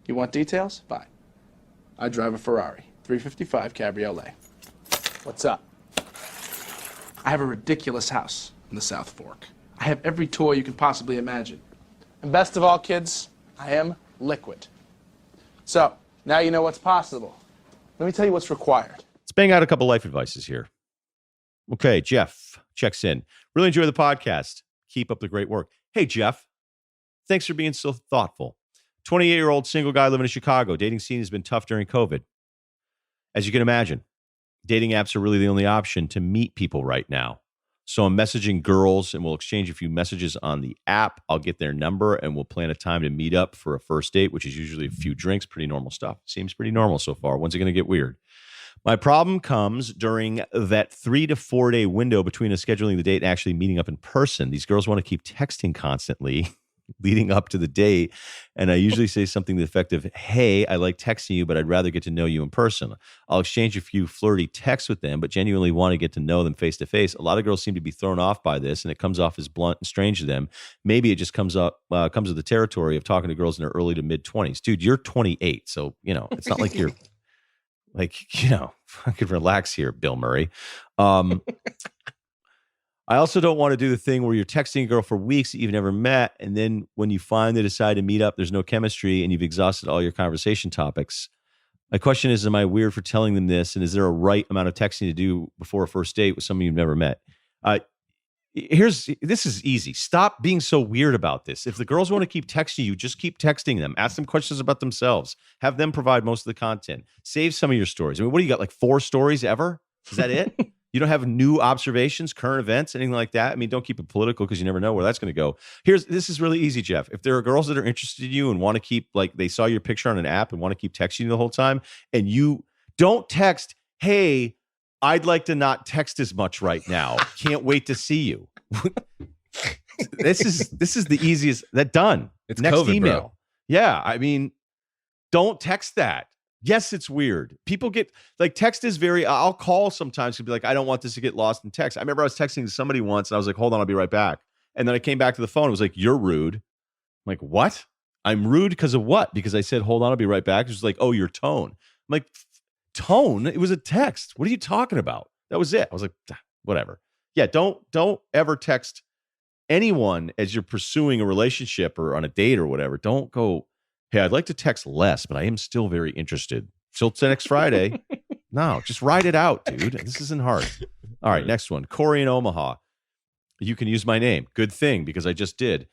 You want details? Fine. I drive a Ferrari 355 Cabriolet. What's up? I have a ridiculous house in the South Fork. I have every toy you can possibly imagine. And best of all, kids, I am liquid. So, now you know what's possible. Let me tell you what's required. Let's bang out a couple life advices here. Okay, Jeff checks in. Really enjoy the podcast. Keep up the great work. Hey, Jeff. Thanks for being so thoughtful. 28-year-old single guy living in Chicago. Dating scene has been tough during COVID. As you can imagine, dating apps are really the only option to meet people right now. So I'm messaging girls and we'll exchange a few messages on the app. I'll get their number and we'll plan a time to meet up for a first date, which is usually a few drinks. Pretty normal stuff. Seems pretty normal so far. When's it going to get weird? My problem comes during that 3 to 4 day window between us scheduling the date and actually meeting up in person. These girls want to keep texting constantly leading up to the date. And I usually say something to the effect of, hey, I like texting you, but I'd rather get to know you in person. I'll exchange a few flirty texts with them, but genuinely want to get to know them face to face. A lot of girls seem to be thrown off by this, and it comes off as blunt and strange to them. Maybe it just comes with the territory of talking to girls in their early to mid 20s. Dude, you're 28. So, it's not like you're fucking relax here, Bill Murray. I also don't want to do the thing where you're texting a girl for weeks that you've never met, and then when you finally decide to meet up, there's no chemistry and you've exhausted all your conversation topics. My question is, am I weird for telling them this, and is there a right amount of texting to do before a first date with someone you've never met? This is easy. Stop being so weird about this. If the girls want to keep texting you, just keep texting them. Ask them questions about themselves. Have them provide most of the content. Save some of your stories. I mean, what do you got, like 4 stories ever? Is that it? You don't have new observations, current events, anything like that? I mean, don't keep it political because you never know where that's going to go. This is really easy, Jeff. If there are girls that are interested in you and want to keep, like, they saw your picture on an app and want to keep texting you the whole time, and you don't text, hey, I'd like to not text as much right now. Can't wait to see you. This is the easiest. That done. It's next COVID, email. bro. Yeah, I mean, don't text that. Yes, it's weird. People get like text is I'll call sometimes to be like, I don't want this to get lost in text. I remember I was texting to somebody once and I was like, hold on, I'll be right back. And then I came back to the phone. It was like, you're rude. I'm like, what? I'm rude because of what? Because I said, hold on, I'll be right back. It was like, oh, your tone. I'm like, tone? It was a text. What are you talking about? That was it. I was like, whatever. Yeah, don't ever text anyone as you're pursuing a relationship or on a date or whatever. Don't go, hey, I'd like to text less, but I am still very interested. Till next Friday. No, just write it out, dude. This isn't hard. All right, next one. Corey in Omaha. You can use my name. Good thing, because I just did.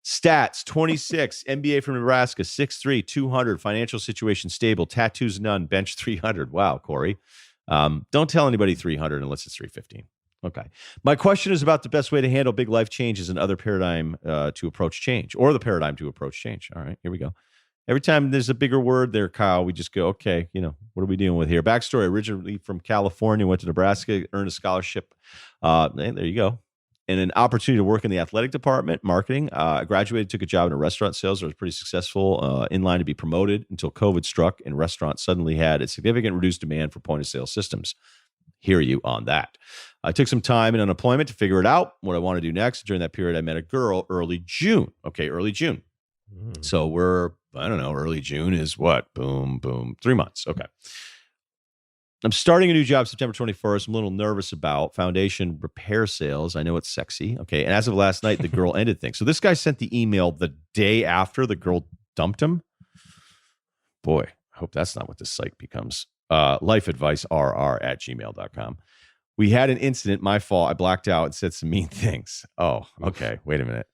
Stats, 26, NBA from Nebraska, 6'3", 200, financial situation stable, tattoos none, bench 300. Wow, Corey. Don't tell anybody 300 unless it's 315. Okay. My question is about the best way to handle big life changes and other paradigm to approach change, or the paradigm to approach change. All right, here we go. Every time there's a bigger word there, Kyle, we just go, okay, what are we dealing with here? Backstory, originally from California, went to Nebraska, earned a scholarship. And there you go. And an opportunity to work in the athletic department, marketing. I graduated, took a job in a restaurant sales. I was pretty successful, in line to be promoted until COVID struck, and restaurants suddenly had a significant reduced demand for point of sale systems. Hear you on that. I took some time in unemployment to figure it out, what I want to do next. During that period, I met a girl early June. Okay, early June. So early June is what? Boom, boom, 3 months. Okay. I'm starting a new job September 21st. I'm a little nervous about foundation repair sales. I know it's sexy. Okay. And as of last night, the girl ended things. So this guy sent the email the day after the girl dumped him. Boy, I hope that's not what this site becomes. Lifeadvicerr@gmail.com. We had an incident, my fault. I blacked out and said some mean things. Oh, okay. Wait a minute.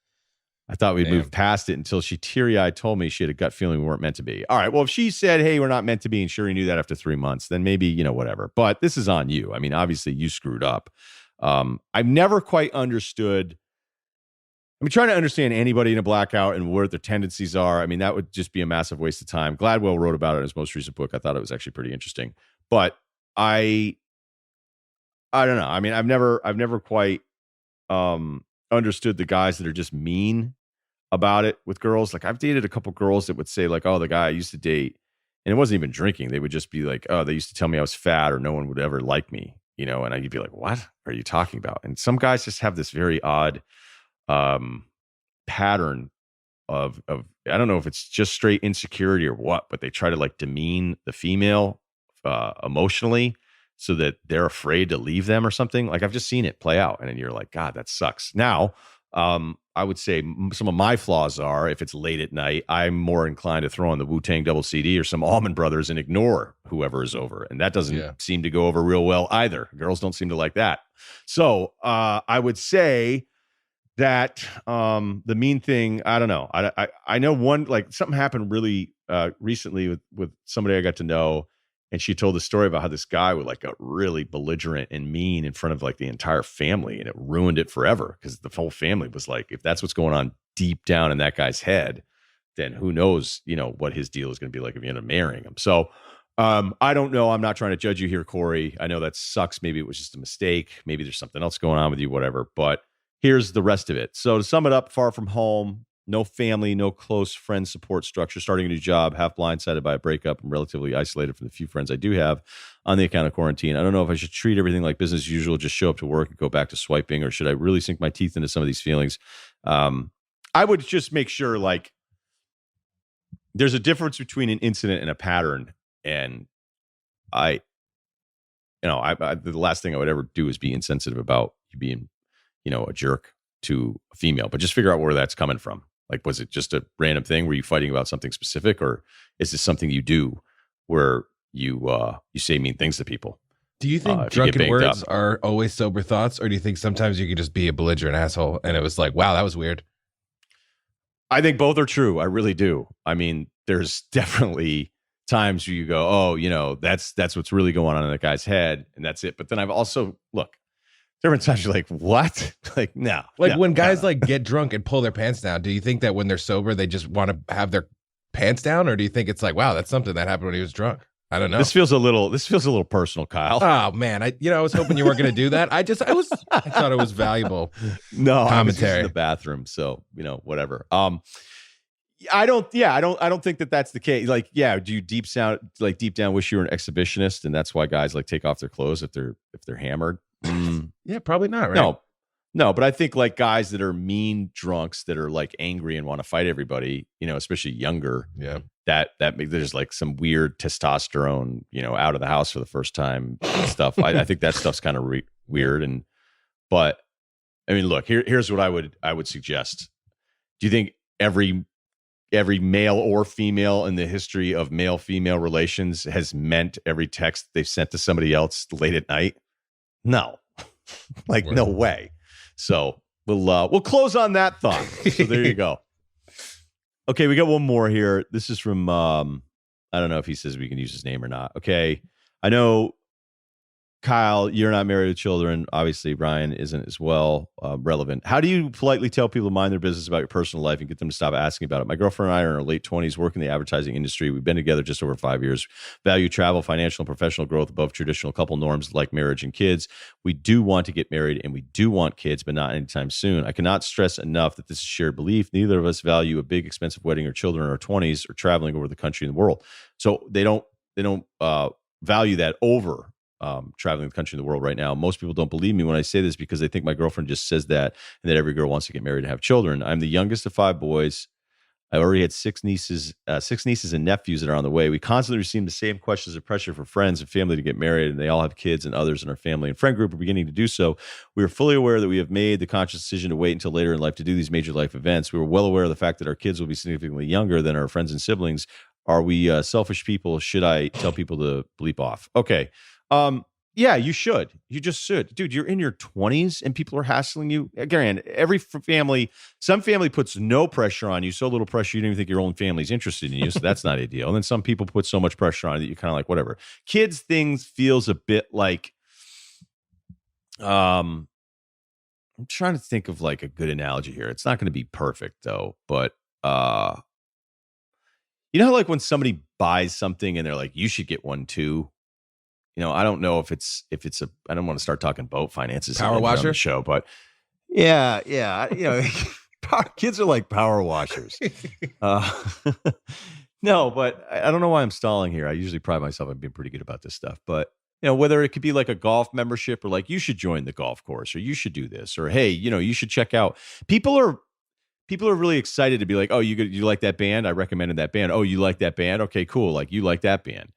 I thought we'd moved past it until she teary-eyed told me she had a gut feeling we weren't meant to be. All right, well, if she said, hey, we're not meant to be, and sure he knew that after 3 months, then maybe, whatever. But this is on you. I mean, obviously, you screwed up. I've never quite understood. I'm trying to understand anybody in a blackout and what their tendencies are. I mean, that would just be a massive waste of time. Gladwell wrote about it in his most recent book. I thought it was actually pretty interesting. But I don't know. I mean, I've never quite understood the guys that are just mean about it with girls. Like, I've dated a couple girls that would say, like, oh, the guy I used to date, and it wasn't even drinking. They would just be like, oh, they used to tell me I was fat or no one would ever like me, and I'd be like, what are you talking about? And some guys just have this very odd pattern of I don't know if it's just straight insecurity or what, but they try to like demean the female emotionally so that they're afraid to leave them or something. Like I've just seen it play out, and then you're like, God, that sucks. Now, I would say some of my flaws are if it's late at night, I'm more inclined to throw on the Wu-Tang double CD or some Allman Brothers and ignore whoever is over. And that doesn't seem to go over real well either. Girls don't seem to like that. So I would say that the mean thing, I don't know. I know one, like something happened really recently with somebody I got to know. And she told the story about how this guy was like got really belligerent and mean in front of like the entire family, and it ruined it forever because the whole family was like, if that's what's going on deep down in that guy's head, then who knows, what his deal is going to be like if you end up marrying him. So I don't know. I'm not trying to judge you here, Corey. I know that sucks. Maybe it was just a mistake. Maybe there's something else going on with you, whatever. But here's the rest of it. So to sum it up, far from home, no family, no close friend support structure, starting a new job, half blindsided by a breakup, and relatively isolated from the few friends I do have on the account of quarantine. I don't know if I should treat everything like business as usual, just show up to work and go back to swiping, or should I really sink my teeth into some of these feelings? I would just make sure like there's a difference between an incident and a pattern. And the last thing I would ever do is be insensitive about you being, a jerk to a female, but just figure out where that's coming from. Like, was it just a random thing? Were you fighting about something specific, or is this something you do where you say mean things to people? Do you think drunken words are always sober thoughts, or do you think sometimes you could just be a belligerent asshole and it was like, wow, that was weird? I think both are true. I really do. I mean, there's definitely times where you go, oh, that's what's really going on in that guy's head, and that's it. But then I've also there were times you're like, what? Like, no. Like when guys like get drunk and pull their pants down, do you think that when they're sober, they just want to have their pants down? Or do you think it's like, wow, that's something that happened when he was drunk? I don't know. This feels a little personal, Kyle. Oh man. I was hoping you weren't going to do that. I thought it was valuable. No, commentary. I was just in the bathroom. So, whatever. I don't think that that's the case. Like, yeah, do you deep down wish you were an exhibitionist, and that's why guys like take off their clothes if they're hammered? Yeah, probably not, right? No, but I think like guys that are mean drunks that are like angry and want to fight everybody, especially younger. Yeah. That there's like some weird testosterone, out of the house for the first time stuff. I think that stuff's kind of weird. But I mean, look, here's what I would suggest. Do you think every male or female in the history of male-female relations has meant every text they've sent to somebody else late at night? No, no way. So we'll close on that thought. So there you go. Okay, we got one more here. This is from I don't know if he says we can use his name or not. Okay, I know, Kyle, you're not married with children. Obviously, Ryan isn't as well. Relevant. How do you politely tell people to mind their business about your personal life and get them to stop asking about it? My girlfriend and I are in our late 20s, work in the advertising industry. We've been together just over 5 years. Value travel, financial and professional growth above traditional couple norms like marriage and kids. We do want to get married and we do want kids, but not anytime soon. I cannot stress enough that this is shared belief. Neither of us value a big, expensive wedding or children in our 20s or traveling over the country and the world. So they don't value that over traveling the country and the world right now. Most people don't believe me when I say this because they think my girlfriend just says that and that every girl wants to get married and have children. I'm the youngest of 5 boys. I already had six nieces and nephews that are on the way. We constantly receive the same questions of pressure for friends and family to get married, and they all have kids, and others in our family and friend group are beginning to do so. We are fully aware that we have made the conscious decision to wait until later in life to do these major life events. We were well aware of the fact that our kids will be significantly younger than our friends and siblings. Are we selfish people? Should I tell people to bleep off? Okay. Yeah, you should. You just should. Dude, you're in your 20s and people are hassling you. Again, some family puts no pressure on you, so little pressure you don't even think your own family's interested in you, so that's not ideal. And then some people put so much pressure on you that you're kind of like, whatever. Kids things feels a bit like, I'm trying to think of like a good analogy here. It's not going to be perfect though, but you know how like when somebody buys something and they're like, you should get one too? I don't know if it's I don't want to start talking boat finances power washer on the show, but yeah, kids are like power washers. No, but I don't know why I'm stalling here. I usually pride myself on being pretty good about this stuff, but whether it could be like a golf membership or like you should join the golf course or you should do this or hey, you should check out. People are people are really excited to be like, oh, you like that band? I recommended that band. Oh, you like that band? Okay, cool. Like you like that band.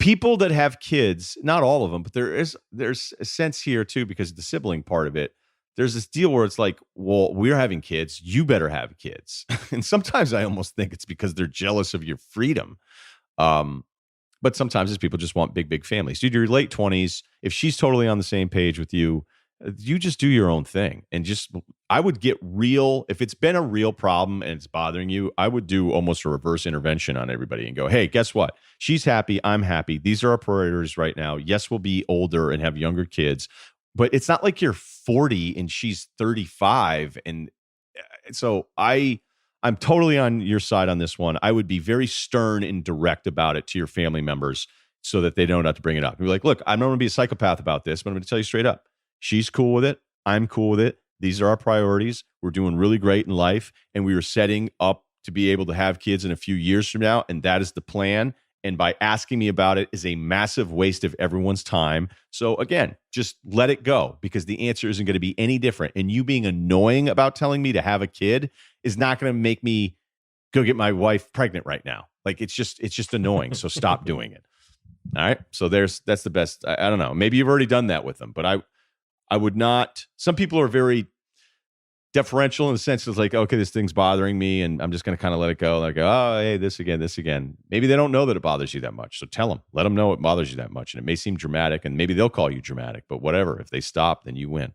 People that have kids, not all of them, but there's a sense here too, because of the sibling part of it. There's this deal where it's like, well, we're having kids, you better have kids. And sometimes I almost think it's because they're jealous of your freedom. But sometimes it's people just want big families. Dude, your late 20s, if she's totally on the same page with you, you just do your own thing. And I would get real. If it's been a real problem and it's bothering you, I would do almost a reverse intervention on everybody and go, hey, guess what? She's happy. I'm happy. These are our priorities right now. Yes, we'll be older and have younger kids, but it's not like you're 40 and she's 35. And so I'm totally on your side on this one. I would be very stern and direct about it to your family members so that they don't have to bring it up. Be like, look, I'm not going to be a psychopath about this, but I'm going to tell you straight up. She's cool with it. I'm cool with it. These are our priorities. We're doing really great in life, and we are setting up to be able to have kids in a few years from now, and that is the plan. And by asking me about it is a massive waste of everyone's time. So again, just let it go, because the answer isn't going to be any different. And you being annoying about telling me to have a kid is not going to make me go get my wife pregnant right now. Like it's just annoying. So stop doing it. All right. So that's the best. I don't know. Maybe you've already done that with them, but I would not. Some people are very deferential in the sense of like, okay, this thing's bothering me and I'm just going to kind of let it go. Like, oh, hey, this again. Maybe they don't know that it bothers you that much. So tell them, let them know it bothers you that much. And it may seem dramatic and maybe they'll call you dramatic, but whatever. If they stop, then you win.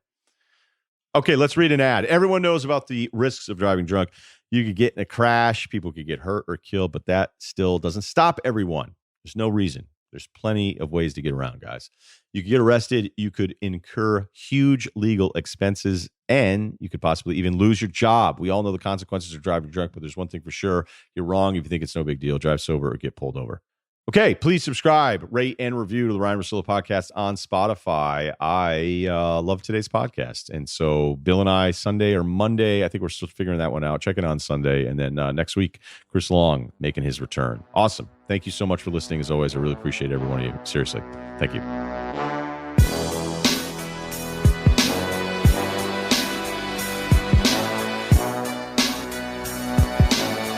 Okay, let's read an ad. Everyone knows about the risks of driving drunk. You could get in a crash, people could get hurt or killed, but that still doesn't stop everyone. There's no reason. There's plenty of ways to get around, guys. You could get arrested. You could incur huge legal expenses, and you could possibly even lose your job. We all know the consequences of driving drunk, but there's one thing for sure. You're wrong if you think it's no big deal. Drive sober or get pulled over. Okay, please subscribe, rate, and review to the Ryen Russillo podcast on Spotify. I love today's podcast. And so Bill and I, Sunday or Monday, I think we're still figuring that one out. Check it on Sunday. And then next week, Chris Long making his return. Awesome. Thank you so much for listening. As always, I really appreciate every one of you. Seriously. Thank you.